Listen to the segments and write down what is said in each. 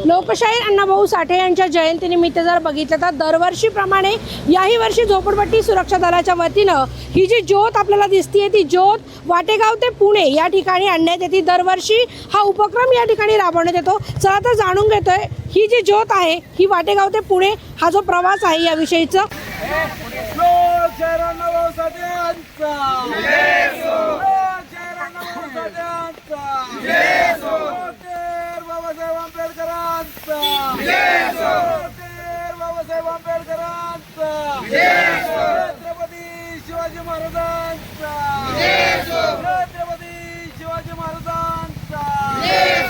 लोकशाहीर अण्णाभाऊ साठे यांच्या जयंतीनिमित्त जर बघितलं तर दरवर्षीप्रमाणे याही वर्षी झोपडपट्टी सुरक्षा दलाच्या वतीनं ही जी ज्योत आपल्याला दिसते ती ज्योत वाटेगाव ते पुणे या ठिकाणी आणण्यात येते। दरवर्षी हा उपक्रम या ठिकाणी राबवण्यात येतो। चला तर जाणून घेतोय ही जी ज्योत आहे ही वाटेगाव ते पुणे हा जो प्रवास आहे याविषयीचं। छत्रपती शिवाजी महाराजांचा छत्रपती शिवाजी महाराजांचा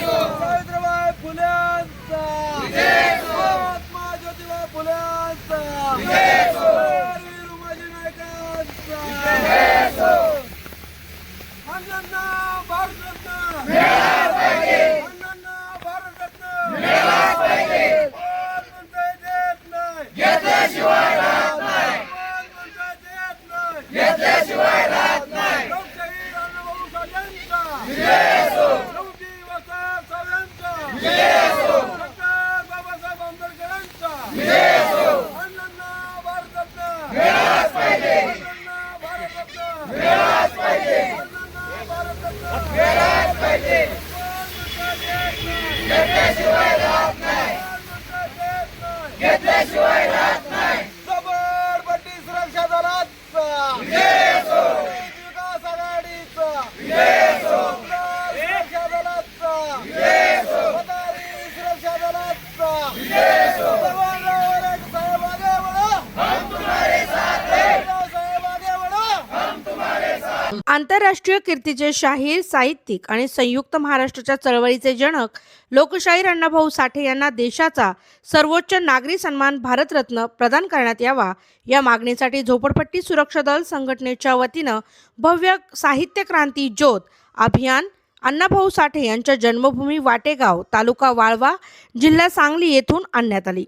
सावित्रीबाई फुल्यांचा महात्मा ज्योतिबा फुल्यांचा वीर उमाजी नायकांचा अण्णांना भारतरत्न अण्णांना भारतरत्न घेतल्याशिवाय राहत नाही घेतल्याशिवाय राहत नाही लोकशाहीर अण्णाभाऊ साठेंचा नवजी वसाहत साहेबांचा डॉक्टर बाबासाहेब आंबेडकरांचा अण्णांना भारतरत्न मिळालाच पाहिजे अण्णांना भारतरत्न मिळालाच पाहिजे अण्णांना भारतरत्न मिळालाच पाहिजे घेतल्याशिवाय राहत नाही घेतल्याशिवाय राहत नाही झोपडपट्टी सुरक्षा दलाचा विकास आघाडीचा सुरक्षा दलाचा वतारी सुरक्षा दलाचा जवानराव साहेब आगे बढ़ो हम तुम्हारे साथ हैं साहेब आगे बढ़ो हम तुम्हारे साथ। आंतरराष्ट्रीय कीर्तीचे शाहीर, साहित्यिक आणि संयुक्त महाराष्ट्राच्या चळवळीचे जनक लोकशाहीर अण्णाभाऊ साठे यांना देशाचा सर्वोच्च नागरी सन्मान भारतरत्न प्रदान करण्यात यावा या मागणीसाठी झोपडपट्टी सुरक्षा दल संघटनेच्या वतीनं भव्य साहित्य क्रांती ज्योत अभियान अण्णाभाऊ साठे यांच्या जन्मभूमी वाटेगाव, तालुका वाळवा, जिल्हा सांगली येथून आणण्यात आली।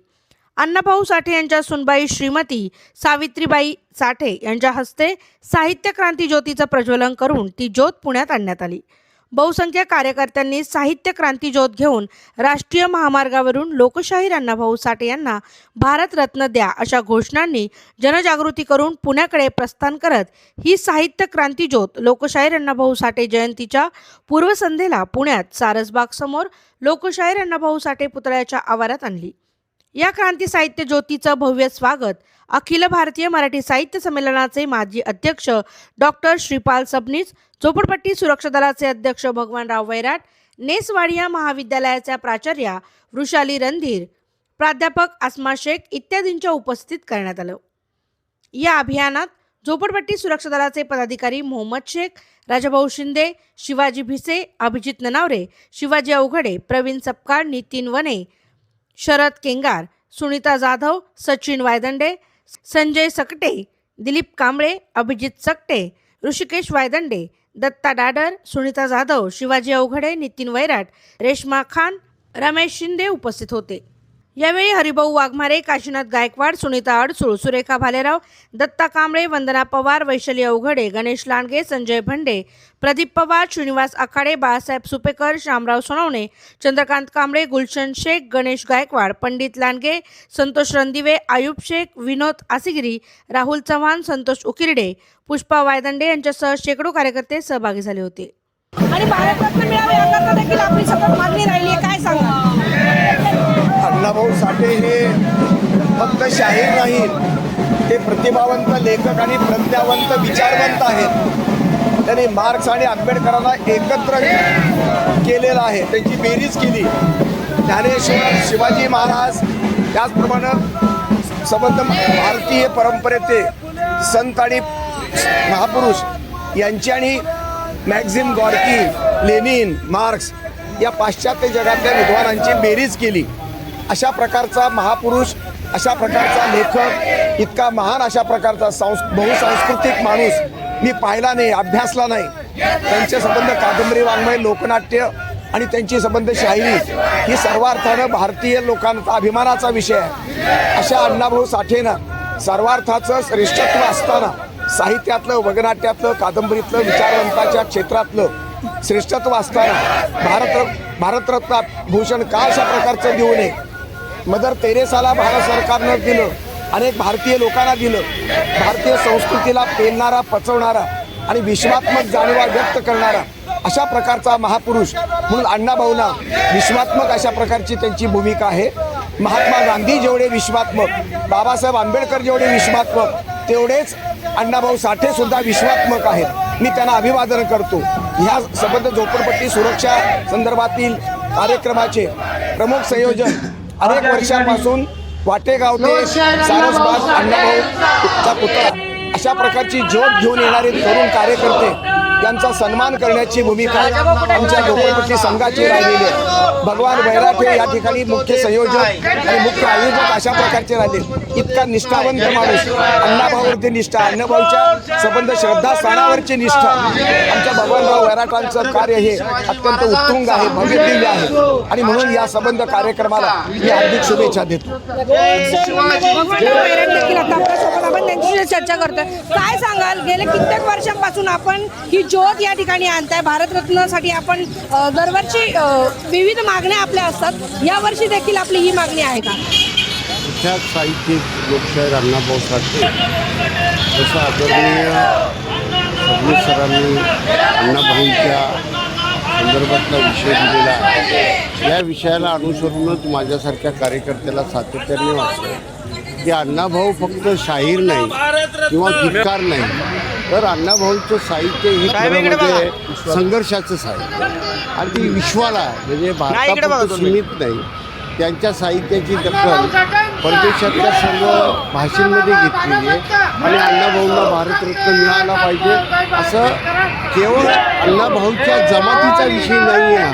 अण्णाभाऊ साठे यांच्या सुनबाई श्रीमती सावित्रीबाई साठे यांच्या हस्ते साहित्य क्रांती ज्योतीचं प्रज्वलन करून ती ज्योत पुण्यात आणण्यात आली। बहुसंख्य कार्यकर्त्यांनी साहित्य क्रांती ज्योत घेऊन राष्ट्रीय महामार्गावरून लोकशाहीर अण्णाभाऊ साठे यांना भारतरत्न द्या अशा घोषणांनी जनजागृती करून पुण्याकडे प्रस्थान करत ही साहित्य क्रांती ज्योत लोकशाहीर अण्णाभाऊ साठे जयंतीच्या पूर्वसंध्येला पुण्यात सारसबाग समोर लोकशाहीर अण्णाभाऊ साठे पुतळ्याच्या आवारात आणली। या क्रांती साहित्य ज्योतीचं भव्य स्वागत अखिल भारतीय मराठी साहित्य संमेलनाचे माजी अध्यक्ष डॉक्टर श्रीपाल सबनीस, झोपडपट्टी सुरक्षा दलाचे अध्यक्ष भगवानराव वैराट, नेसवाडिया महाविद्यालयाच्या प्राचार्या वृषाली रणधीर, प्राध्यापक आसमा शेख इत्यादींच्या उपस्थित करण्यात आलं। या अभियानात झोपडपट्टी सुरक्षा दलाचे पदाधिकारी मोहम्मद शेख, राजाभाऊ शिंदे, शिवाजी भिसे, अभिजित ननावरे, शिवाजी अवघडे, प्रवीण सपकाळ, नितीन वने, शरद केंगार, सुनीता जाधव, सचिन वायदंडे, संजय सकटे, दिलीप कांबळे, अभिजित सकटे, ऋषिकेश वायदंडे, दत्ता डाडर, सुनीता जाधव, शिवाजी अवघडे, नितीन वैराट, रेश्मा खान, रमेश शिंदे उपस्थित होते। यावेळी हरिभाऊ वाघमारे, काशीनाथ गायकवाड, सुनीता अडसूळ, सुरेखा भालेराव, दत्ता कांबळे, वंदना पवार, वैशाली अवघडे, गणेश लांडगे, संजय भंडे, प्रदीप पवार, श्रीनिवास आखाडे, बाळासाहेब सुपेकर, शामराव सोनवणे, चंद्रकांत कांबळे, गुलशन शेख, गणेश गायकवाड, पंडित लांडगे, संतोष रणदिवे, आयुब शेख, विनोद आसिगिरी, राहुल चव्हाण, संतोष उकिरडे, पुष्पा वायदंडे यांच्यासह शेकडो कार्यकर्ते सहभागी झाले होते। आणि भारतरत्न मिळावे याकरता देखील आपली सतत मागणी राहिली आहे, काय सांगा? अण्णाभाऊ साठे हे फक्त शाहीर नाहीत, ते प्रतिभावंत लेखक आणि प्रज्ञावंत विचारवंत आहेत। त्यांनी मार्क्स आणि आंबेडकरांना एकत्र केलेलं आहे, त्यांची बेरीज केली। ज्ञानेश्वर, शिवाजी महाराज, त्याचप्रमाणे संबंध भारतीय परंपरेचे संत आणि महापुरुष यांची आणि मॅक्झिम गॉर्की, लेनिन, मार्क्स या पाश्चात्य जगातल्या विद्वानांची बेरीज केली। अशा प्रकारचा महापुरुष, अशा प्रकारचा लेखक, इतका महान अशा प्रकारचा बहुसांस्कृतिक माणूस मी पाहिला नाही, अभ्यासला नाही। त्यांचे संबंध कादंबरी, वाङ्मय, लोकनाट्य आणि त्यांची संबंध शाहिरी ही सर्वार्थानं भारतीय लोकांचा अभिमानाचा विषय आहे। अशा अण्णाभाऊ साठेनं सर्वार्थाचं श्रेष्ठत्व असताना साहित्यातलं, वगनाट्यातलं, कादंबरीतलं, विचारवंताच्या क्षेत्रातलं श्रेष्ठत्व असताना भारतरत्न भूषण का अशा प्रकारचं देऊ नये. मदर तेरेसाला भारत सरकारनं दिलं, अनेक भारतीय लोकांना दिलं. भारतीय संस्कृतीला पेलणारा, पचवणारा आणि विश्वात्मक जाणीवा व्यक्त करणारा अशा प्रकारचा महापुरुष म्हणून अण्णाभाऊंना विश्वात्मक अशा प्रकारची त्यांची भूमिका आहे. महात्मा गांधी जेवढे विश्वात्मक, बाबासाहेब आंबेडकर जेवढे विश्वात्मक, तेवढेच अण्णाभाऊ साठे सुद्धा विश्वात्मक आहेत. मी त्यांना अभिवादन करतो. ह्या संबंध झोपडपट्टी सुरक्षा संदर्भातील कार्यक्रमाचे प्रमुख संयोजन अनेक वर्षांपासून वाटेगाव ते सारसबाग अण्णाभाऊचा पुतळा अशा प्रकारची ज्योत घेऊन येणारे तरुण कार्यकर्ते यांचा सन्मान करण्याची भूमिका आमच्या झोपडपट्टी संघाची राहिलेली आहे. भगवान वैराटे या ठिकाणी मुख्य संयोजक आणि मुख्य आयोजक अशा प्रकारचे राहिले. इतका निष्ठावंत माणूस, अण्णाभाऊवरती निष्ठा, अण्णाभाऊच्या संबंध श्रद्धास्थानावरची निष्ठा, आमच्या भगवानराव वैराटांचं कार्य हे अत्यंत उत्तुंग आहे, भव्य दिव्य आहे. आणि म्हणून या संबंध कार्यक्रमाला मी हार्दिक शुभेच्छा देतो. भगवानराव वैराट देखील आता आपल्यासोबत, आपण त्यांच्याशी चर्चा करतोय. काय सांगाल, गेल्या कित्येक वर्षांपासून आपण ही ज्योत या ठिकाणी आणताय. भारतरत्नासाठी आपण दरवर्षी विविध मागण्या आपल्या असतात, यावर्षी देखील आपली ही मागणी आहे का? विख्यात साहित्यिक लोकशाहीर अण्णाभाऊ साठे जसं आदरणीय फडणवीस सरांनी अण्णाभाऊंच्या संदर्भातला विषय दिलेला आहे, या विषयाला अनुसरूनच माझ्यासारख्या कार्यकर्त्याला सातत्याने वाटतं की अण्णाभाऊ फक्त शाहीर नाही किंवा गीतकार नाही, तर अण्णाभाऊंचं साहित्य हे खरं म्हणजे संघर्षाचंच आहे. आणि ती विश्वाला म्हणजे भारतापुरतं सीमित नाही, त्यांच्या साहित्याची दखल परदेशातल्या सर्व भाषेमध्ये घेतलेली आहे. आणि अण्णाभाऊंना भारतरत्न मिळाला पाहिजे असं केवळ अण्णाभाऊंच्या जमातीचा विषय नाही आहे,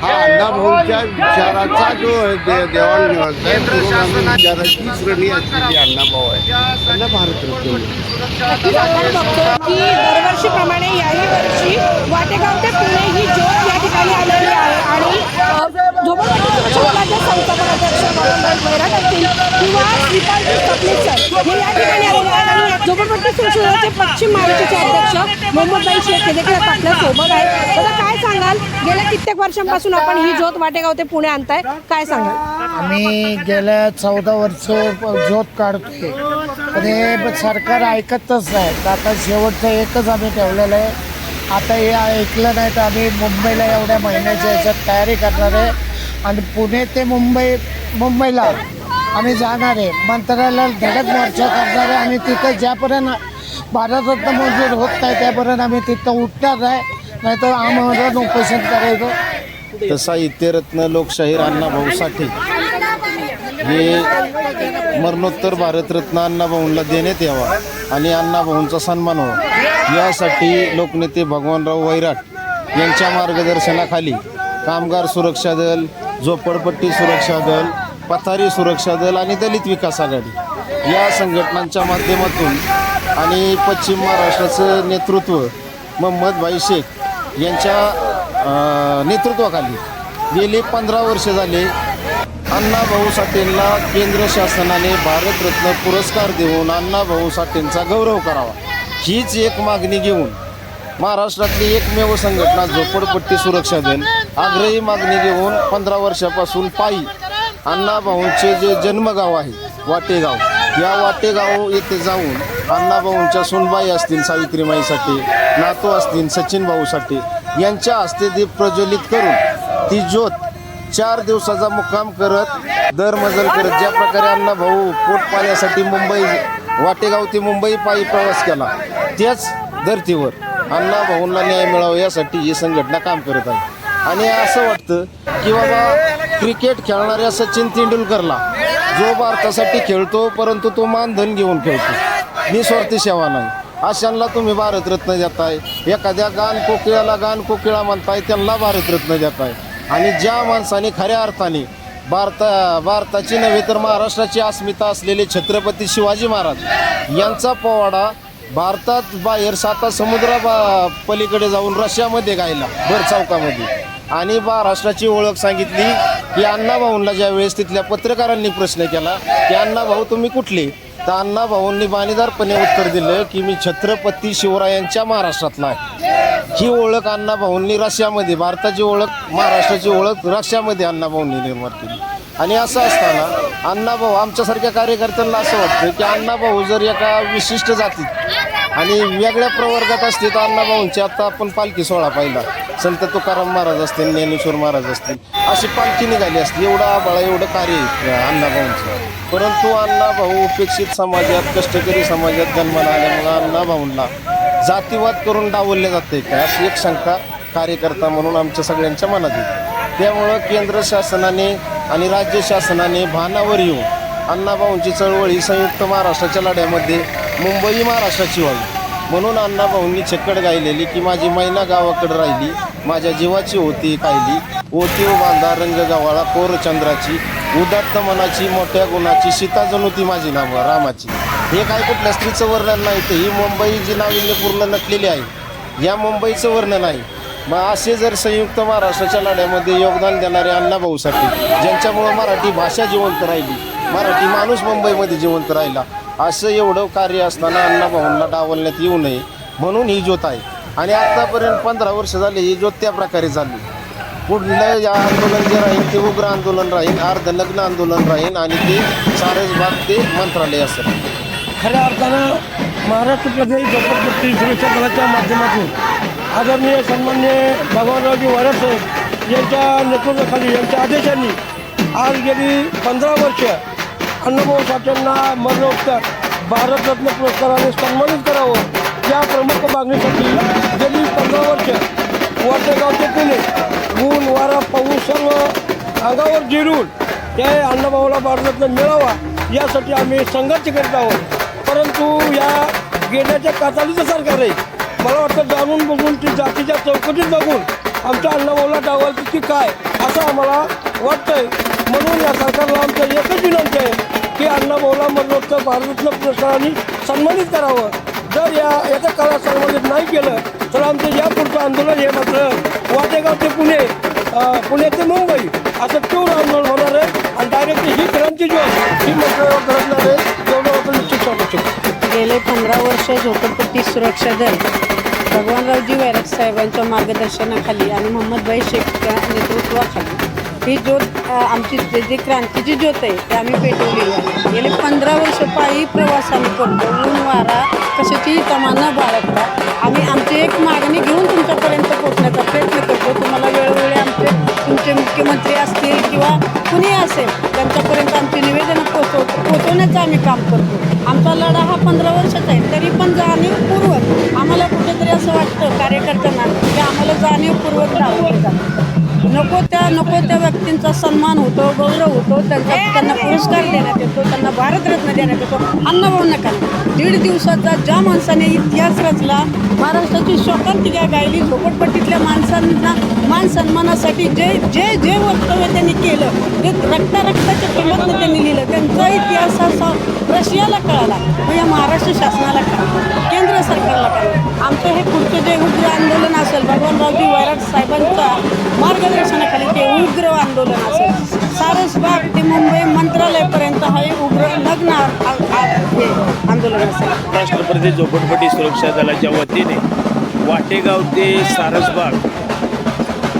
हा अण्णाभाऊंच्या विचाराचा जो देवाणघेवाण आहे, पुरोगामी विचाराची श्रेणी असलेली अण्णाभाऊ आहे, त्यांना भारतरत्न मिळाला. आपण बघतो की दरवर्षीप्रमाणे याही वर्षी वाटेगाव ते पुणे ही ज्योत या ठिकाणी आलेली आहे. आणि झोपडपट्टी सुरक्षा दलाचे संस्थापक अध्यक्ष भगवानराव वैराट असतील किंवा श्रीपालजी सपले सर हे या ठिकाणी आलेले आहेत. आणि झोपडपट्टी सुरक्षा दलाचे पश्चिम महाराष्ट्राचे अध्यक्ष मोहम्मदभाई शेख हे देखील आता आपल्या सोबत आहेत. आता काय सांगाल, गेल्या कित्येक वर्षांपासून आपण ही ज्योत वाटेगाव ते पुणे आणताय, काय सांगाल? आम्ही गेल्या 14 वर्ष ज्योत काढतोय, पण हे सरकार ऐकतच नाही. आता शेवटचं एकच आम्ही ठेवलेलं आहे. आता हे ऐकलं नाही तर आम्ही मुंबईला एवढ्या महिन्याच्या याच्यात तयारी करणार आहे आणि पुणे ते मुंबईला आम्ही जाणार आहे. मंत्रालयाला धडक मोर्चा करणार आहे आणि तिथं ज्यापर्यंत भारतरत्न मंजूर होत नाही त्यापर्यंत आम्ही तिथं उठणार आहे, नाही तर आम्हाला उपोषण करायचं. तसा इतिरत्न लोकशाहीर अण्णाभाऊ साठे हे मरणोत्तर भारतरत्न अण्णाभाऊंना देण्यात यावा आणि अण्णाभाऊंचा सन्मान व्हावा, यासाठी लोकनेते भगवानराव वैराट यांच्या मार्गदर्शनाखाली कामगार सुरक्षा दल, झोपडपट्टी सुरक्षा दल, पथारी सुरक्षा दल आणि दलित विकास आघाडी या संघटनांच्या माध्यमातून आणि पश्चिम महाराष्ट्राचं नेतृत्व मोहम्मदभाई शेख यांच्या नेतृत्वाखाली गेली 15 वर्ष झाले अण्णाभाऊ साठेंना केंद्र शासनाने भारतरत्न पुरस्कार देऊन अण्णाभाऊ साठेंचा गौरव करावा, हीच एक मागणी घेऊन महाराष्ट्रातली एकमेव संघटना झोपडपट्टी सुरक्षा दल आग्रही मागणी घेऊन 15 वर्षापासून पायी अण्णाभाऊंचे जे जन्मगाव आहे वाटेगाव, या वाटेगाव येथे जाऊन अण्णाभाऊंच्या सुनबाई असतील सावित्रीमाई साठे, नातू असतील सचिन भाऊ साठे यांच्या हस्ते दीप प्रज्वलित करून ती ज्योत 4 दिवसाचा मुक्काम करत दरमजल करत ज्या प्रकारे अण्णाभाऊ पोट पाण्यासाठी मुंबई वाटेगाव ते मुंबई पायी प्रवास केला, त्याच धर्तीवर अण्णाभाऊंना न्याय मिळावा यासाठी ही संघटना काम करत आहे. आणि असं वाटतं की बाबा क्रिकेट खेळणाऱ्या सचिन तेंडुलकरला जो भारतासाठी खेळतो परंतु तो मानधन घेऊन खेळतो, निस्वार्थी सेवा नाही, अशांना तुम्ही भारतरत्न देताय. एखाद्या गान कोकिळा म्हणताय त्यांना भारतरत्न देताय. आणि ज्या माणसाने खऱ्या अर्थाने भारताची नव्हे तर महाराष्ट्राची अस्मिता असलेले छत्रपती शिवाजी महाराज यांचा पोवाडा भारतात बाहेर 7 समुद्रा पलीकडे जाऊन रशियामध्ये गायला भर चौकामध्ये आणि महाराष्ट्राची ओळख सांगितली की अण्णाभाऊंना ज्या वेळेस तिथल्या पत्रकारांनी प्रश्न केला की अण्णाभाऊ तुम्ही कुठले, तर अण्णा भाऊंनी बाणीदारपणे उत्तर दिलं की मी छत्रपती शिवरायांच्या महाराष्ट्रातला आहे. ही ओळख अण्णा भाऊंनी रशियामध्ये, भारताची ओळख, महाराष्ट्राची ओळख रशियामध्ये अण्णा भाऊंनी निर्माण केली. आणि असं असताना अण्णाभाऊ, आमच्यासारख्या कार्यकर्त्यांना असं वाटतं की अण्णाभाऊ जर एका विशिष्ट जातीत आणि वेगळ्या प्रवर्गात असते तर अण्णाभाऊंची आता आपण पालखी सोहळा पाहिला, संत तुकाराम महाराज असतील, ज्ञानेश्वर महाराज असतील, अशी पालखी निघाली असती. एवढं आबाळा, एवढं कार्य आहे अण्णाभाऊंचं. परंतु अण्णाभाऊ उपेक्षित समाजात, कष्टकरी समाजात जन्माला आल्यामुळं अण्णाभाऊंना जातीवाद करून डावलले जाते का, अशी एक शंका कार्यकर्ता म्हणून आमच्या सगळ्यांच्या मनात येते. त्यामुळं केंद्र शासनाने आणि राज्य शासनाने भानावर येऊन अण्णाभाऊंची चळवळ ही संयुक्त महाराष्ट्राच्या लढ्यामध्ये मुंबई महाराष्ट्राची व्हावी म्हणून अण्णाभाऊंनी छक्कड गायलेली की माझी मैना गावाकडे राहिली, माझ्या जीवाची होती कायली, ओती व बांधा रंग गवाळा कोर चंद्राची, उदात्त मनाची मोठ्या गुणाची, सीता जणू ती माझी नाव रामाची. हे काय कुठल्या स्त्रीचं वर्णन नाही, तर ही मुंबई जी नाविन्यपूर्ण नटलेली आहे या मुंबईचं वर्णन आहे. मग असे जर संयुक्त महाराष्ट्राच्या लढ्यामध्ये योगदान देणारे अण्णाभाऊसाठी, ज्यांच्यामुळं मराठी भाषा जिवंत राहिली, मराठी माणूस मुंबईमध्ये जिवंत राहिला, असं एवढं कार्य असताना अण्णाभाऊंना डावलण्यात येऊ नये म्हणून ही ज्योत आहे. आणि आत्तापर्यंत 15 वर्ष झाली ही ज्योत त्या प्रकारे झाली. पुढलं या आंदोलन जे राहील ते उग्र आंदोलन राहील, अर्धनग्न आंदोलन राहील आणि ते सारसबाग ते मंत्रालय असेल. खऱ्या अर्थानं महाराष्ट्र प्रदेश झोपडपट्टी सुरक्षा दलाच्या माध्यमातून आदरणीय सन्माननीय भगवानरावजी वैराट साहेब यांच्या नेतृत्वाखाली, यांच्या आदेशांनी आज गेली 15 वर्ष अण्णाभाऊ साठेंना मरणोत्तर भारतरत्न पुरस्काराने सन्मानित करावं या प्रमुख मागणीसाठी गेली 15 वर्ष वाटेगाव ते पुणे ऊन वारा पाऊस सर्व अंगावर जिरून त्या अण्णाभाऊला भारतरत्न मिळावा यासाठी आम्ही संघर्ष करीत आहोत. परंतु या गेल्याच्या कातालीचं सरकार आहे. मला वाटतं जाणून बघून ती जातीच्या चौकटीत बघून आमच्या अण्णाभाऊला डावलती की काय असं आम्हाला वाटतंय. म्हणून या सरकारला आमचं एकच विनंती आहे की अण्णाभाऊला मरणोत्तर भारतरत्न पुरस्काराने सन्मानित करावं. जर याच्या काळात सन्मानित नाही केलं तर आमचं यापुढचं आंदोलन हे मात्र वाटेगाव ते पुणे, पुणे ते मुंबई असं तीव्र आंदोलन होणार आहे. आणि डायरेक्ट ही क्रांती ज्योत ही मंत्रालयावर धरणार आहे एवढं आपण निश्चित सांगू शकतो. गेले 15 वर्ष झोपडपट्टी सुरक्षा दल भगवानरावजी वैराट साहेबांच्या मार्गदर्शनाखाली आणि मोहम्मदभाई शेखच्या नेतृत्वाखाली ही ज्योत आमची जी क्रांतीची ज्योत आहे ती आम्ही पेटवलेली आहे. गेले 15 वर्ष पायी प्रवास आम्ही करतो, ऊन वारा कशाची तमा न बाळगता आम्ही आमची एक मागणी घेऊन तुमच्यापर्यंत पोहोचण्याचा प्रयत्न करतो. तुम्हाला वेळोवेळी तुमचे मुख्यमंत्री असतील किंवा कुणी असेल त्यांच्यापर्यंत आमची निवेदनं पोचवण्याचं आम्ही काम करतो. आमचा लढा हा 15 वर्षाचा आहे, तरी पण जाणीवपूर्वक आम्हाला कुठेतरी असं वाटतं कार्यकर्त्यांना की आम्हाला जाणीवपूर्वक डावलं जातं. नको त्या व्यक्तींचा सन्मान होतो, गौरव होतो, त्यांना पुरस्कार देण्यात येतो, त्यांना भारतरत्न देण्यात येतो. अण्णाभाऊ नका 1.5 दिवसाचा ज्या माणसाने इतिहास रचला, महाराष्ट्राची शोकांतिका गायली, झोपडपट्टीतल्या माणसांना मान सन्मानासाठी जे जे जे वक्तव्य त्यांनी केलं ते रक्ताच्या किंमतनं त्यांनी लिहिलं. त्यांचा इतिहास हा रशियाला कळाला, या महाराष्ट्र शासनाला कळाला, केंद्र सरकारला कळालं. आमचं हे पुढचं जे उग्र आंदोलन असेल भगवानरावजी वैराट साहेबांच्या मार्गदर्शनाखाली ते उग्र आंदोलन असेल, सारसबाग ते मुंबई मंत्रालयापर्यंत हे उग्र नग्न हे आंदोलन असेल. महाराष्ट्र प्रदेश झोपडपट्टी सुरक्षा दलाच्या वतीने वाटेगाव ते सारसबाग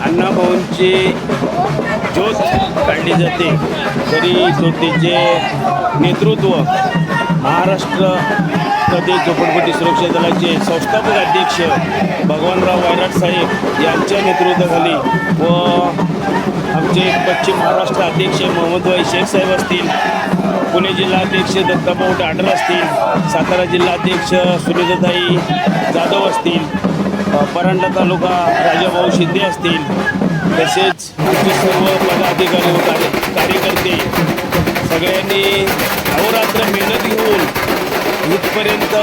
अण्णाभाऊंची ज्योत काढली जाते. तरी ज्योतीचे नेतृत्व महाराष्ट्र प्रदेश झोपडपट्टी सुरक्षा दलाचे संस्थापक अध्यक्ष भगवानराव वैराट साहेब यांच्या नेतृत्वाखाली व आमचे पश्चिम महाराष्ट्र अध्यक्ष मोहम्मदभाई शेख साहेब असतील, पुणे जिल्हाध्यक्ष दत्ताभाऊ डाडर असतील, सातारा जिल्हाध्यक्ष सुनीताताई जाधव असतील, परांडा तालुका राजाभाऊ शिंदे असतील, तसेच आमचे सर्व पदाधिकारी व कार्यकर्ते सगळ्यांनी अहोरात्र मेहनत घेऊन इथपर्यंत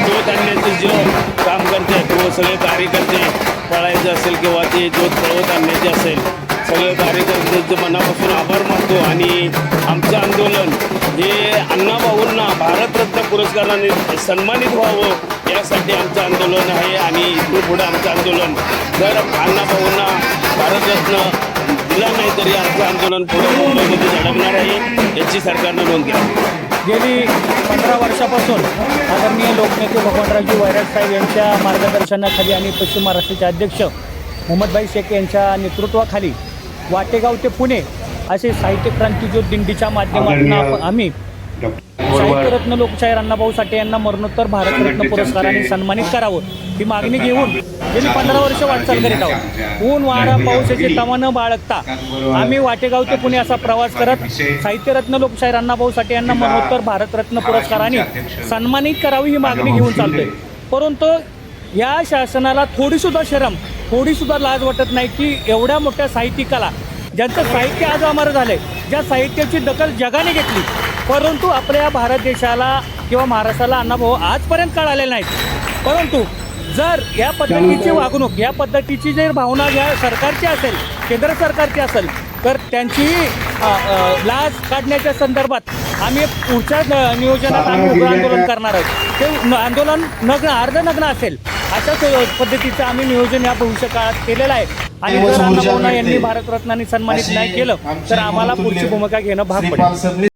ज्योत आणण्याचं जे काम करतात व सगळे कार्यकर्ते पळायचं असेल किंवा ते ज्योत पळवत आणण्याचे असेल, सगळे कार्यकर्त्यांचे मनापासून आभार मानतो. आणि आमचं आंदोलन हे अण्णाभाऊंना भारतरत्न पुरस्काराने सन्मानित व्हावं यासाठी आमचं आंदोलन आहे. आणि इथून पुढं आमचं आंदोलन जर अण्णाभाऊंना भारतरत्न दिला नाही तरी आमचं आंदोलन पुढे मुंबईमध्ये झळकणार आहे याची सरकारनं नोंद घ्यावी. गेली 15 वर्षापासून आदरणीय लोकनेते भगवानरावजी वैराट साहेब यांच्या मार्गदर्शनाखाली आणि पश्चिम महाराष्ट्राचे अध्यक्ष मोहम्मदभाई शेख यांच्या नेतृत्वाखाली वाटेगाव ते पुणे असे साहित्य क्रांतीज्योत दिंडीच्या माध्यमातून आम्ही साहित्यरत्न लोकशाहीर अण्णाभाऊ साठे यांना मरणोत्तर भारतरत्न पुरस्काराने सन्मानित करावं ही मागणी घेऊन गेली 15 वर्ष वाटचाल करीत आहोत. ऊन वारा पाऊस याची तमा न बाळगता आम्ही वाटेगाव ते पुणे असा प्रवास करत साहित्यरत्न लोकशाहीर अण्णाभाऊ साठे यांना मरणोत्तर भारतरत्न पुरस्काराने सन्मानित करावी ही मागणी घेऊन चालतोय. परंतु या शासनाला थोडीसुद्धा शरम, थोडीसुद्धा लाज वाटत नाही की एवढ्या मोठ्या साहित्यिकाला, ज्यांचं साहित्य आज अमर झालंय, ज्या साहित्याची दखल जगाने घेतली, परंतु आपल्या भारत देशाला किंवा महाराष्ट्राला अण्णाभाऊ आजपर्यंत कळालेले नाहीत. परंतु जर या पद्धतीची वागणूक, या पद्धतीची जर भावना या सरकारची असेल, केंद्र सरकारची असेल, तर त्यांची लाज काढण्याच्या संदर्भात आम्ही पुढच्या नियोजनात आम्ही उग्र आंदोलन करणार आहोत. ते आंदोलन अर्धनग्न असेल अशा पद्धतीचं आम्ही नियोजन या भविष्य काळात केलेलं आहे. आणि जर अण्णाभाऊंना यांनी भारतरत्नाने सन्मानित नाही केलं तर आम्हाला पुढची भूमिका घेणं भाग पडेल.